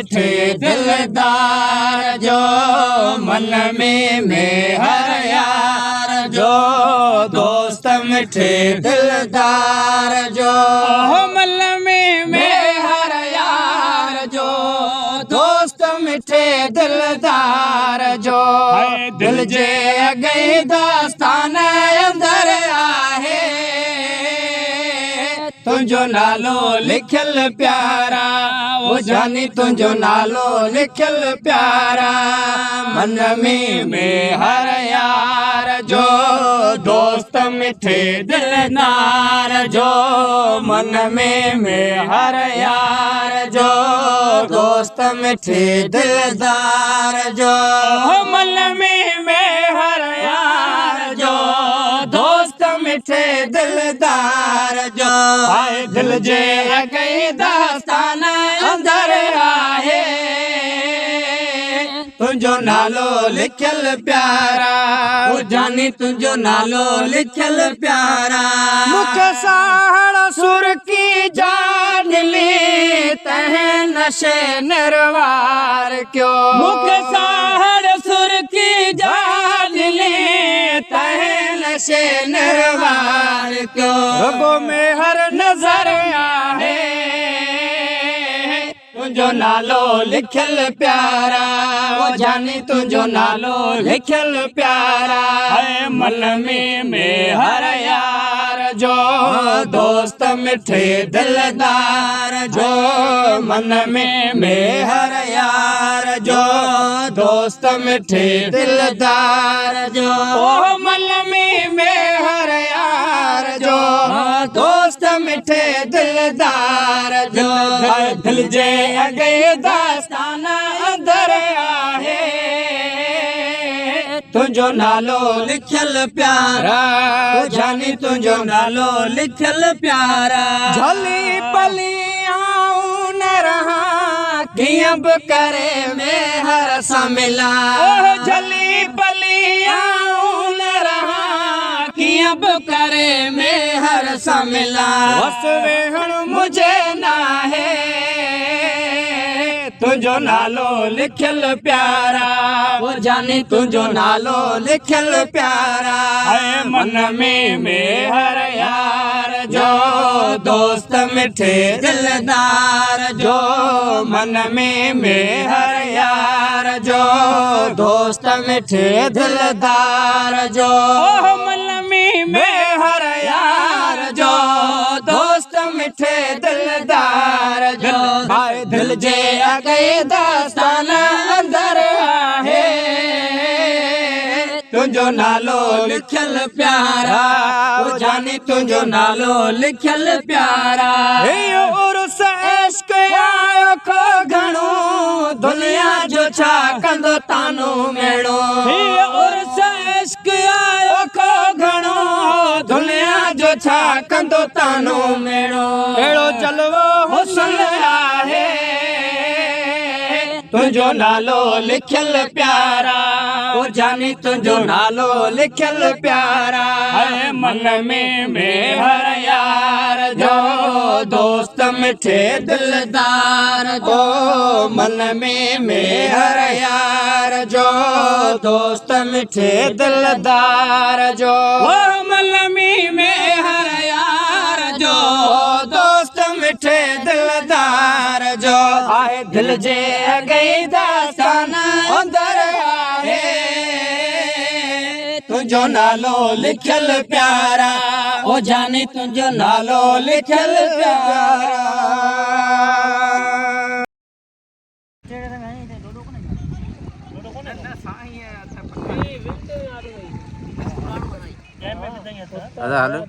मिठे दिलदार जो मन में हर यार जो दोस्त मिठे दिलदार जो मन में हर यार जो दोस्त मिठे दिलदार जो दिल जे अगे दास्तान अंदर आहे तुझो नालो लिखल प्यारा वो जानी तुझो नालो लिखल प्यारा मन में हर यार जो दोस्त मिठे दिलदार जो मन में हर यार जो दोस्त मिठे दिलदार जो मन में हर यार जो दोस्त मिठे दिलदार जो आए दिल जे अगे दास्तान अंदर आहे तुझो नालो लिखल प्यारा वो जानी तुझो नालो लिखल प्यारा मुख साहड़ सुर की जान ली तह नशे निर्वार क्यों मुख साहड़ सुर की जान ली तह नशे निर्वार क्यों रबो में हर नजर आहे तुझो नालो लिखल प्यारा वो जानी तुझो नालो लिखल प्यारा है मन में हर यार जो दोस्त मिठे दिलदार जो मन में हर यार जो दोस्त मिठे दिलदार जो ओ मन में हर यार जो दोस्त मिठे दिलदार जो दिल जे अगे दास्तान अंदर आहे तुझो नालो लिखल प्यारा वो जानी तुझो नालो लिखल प्यारा झली पलियां न रहा कियां बि करे में हर सा मिला झली पलियां न रहा कियां बि करे में हर सा मिला बस वेहण मुझे ना है तुझो नालो लिखल प्यारा वो जानी तुझो नालो लिखल प्यारा है मन में हर यार जो दोस्त मिठे दिलदार जो मन में हर यार जो दोस्त मिठे दिलदार जो मन में हर यार जो दोस्त मिठे दिलदार जो भाई दिल जे अगे दास्तान अंदर आहे तुझो नालो लिखल प्यारा वो जानी तुझो नालो लिखल प्यारा हे उर्स इश्क आयो खो घणो दुनिया जो छा कंदो तानो मेणो हे उर्स इश्क आयो खो घणो दुनिया जो छा कंदो तानो मेणो एड़ो चलवो हुस्न आहे तुझो नालो लिखल प्यारा वो जानी तुझो नालो लिखल प्यारा है मन में हर यार जो दोस्त मिठे दिलदार जो मन में हर यार जो दोस्त मिठे दिलदार जो मन में हर यार जो दोस्त मिठे दिलदार जो आए दिल जे अगे दास्तान अंदर आहे तुझो नालो लिखल प्यारा वो जानी तुझो नालो लिखल प्यारा ada halo